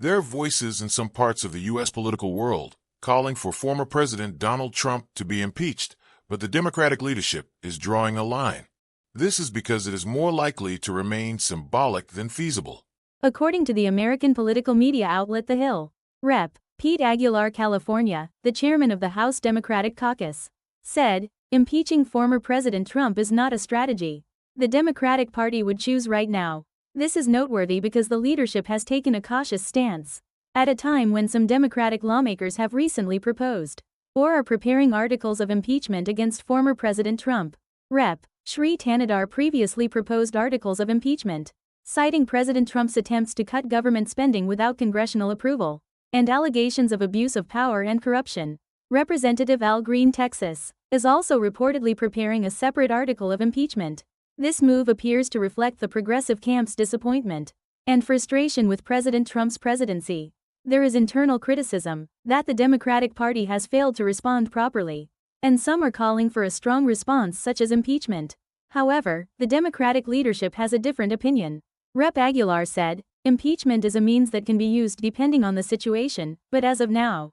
There are voices in some parts of the U.S. political world calling for former President Donald Trump to be impeached, but the Democratic leadership is drawing a line. This is because it is more likely to remain symbolic than feasible. According to the American political media outlet The Hill, Rep. Pete Aguilar, California, the chairman of the House Democratic Caucus, said, "Impeaching former President Trump is not a strategy the Democratic Party would choose right now. This is noteworthy because the leadership has taken a cautious stance at a time when some Democratic lawmakers have recently proposed or are preparing articles of impeachment against former President Trump. Rep. Shri Thanedar previously proposed articles of impeachment, citing President Trump's attempts to cut government spending without congressional approval and allegations of abuse of power and corruption. Representative Al Green, Texas, is also reportedly preparing a separate article of impeachment. This move appears to reflect the progressive camp's disappointment and frustration with President Trump's presidency. There is internal criticism that the Democratic Party has failed to respond properly, and some are calling for a strong response such as impeachment. However, the Democratic leadership has a different opinion. Rep. Aguilar said, "Impeachment is a means that can be used depending on the situation, but as of now,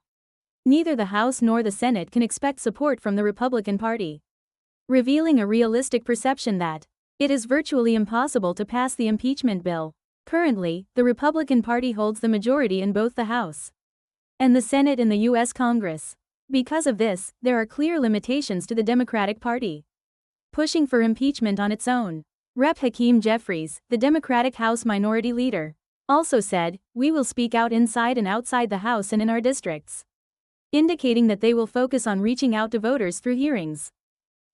neither the House nor the Senate can expect support from the Republican Party," revealing a realistic perception that it is virtually impossible to pass the impeachment bill. Currently, the Republican Party holds the majority in both the House and the Senate in the U.S. Congress. Because of this, there are clear limitations to the Democratic Party pushing for impeachment on its own. Rep. Hakeem Jeffries, the Democratic House Minority Leader, also said, "We will speak out inside and outside the House and in our districts," indicating that they will focus on reaching out to voters through hearings,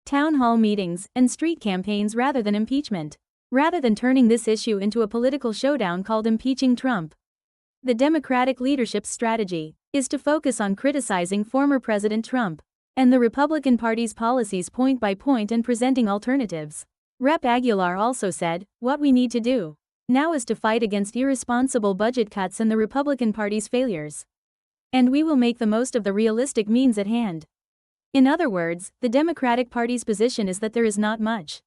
town hall meetings, and street campaigns rather than impeachment. Rather than turning this issue into a political showdown called impeaching Trump, the Democratic leadership's strategy is to focus on criticizing former President Trump and the Republican Party's policies point by point and presenting alternatives. Rep. Aguilar also said, "What we need to do now is to fight against irresponsible budget cuts and the Republican Party's failures. And we will make the most of the realistic means at hand." In other words, the Democratic Party's position is that there is not much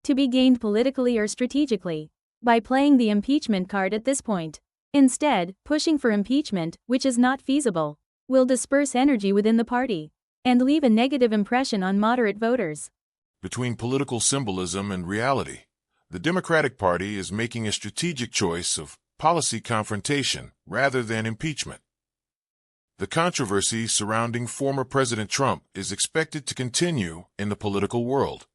to be gained politically or strategically by playing the impeachment card at this point. Instead, pushing for impeachment, which is not feasible, will disperse energy within the party and leave a negative impression on moderate voters. Between political symbolism and reality, the Democratic Party is making a strategic choice of policy confrontation rather than impeachment. The controversy surrounding former President Trump is expected to continue in the political world.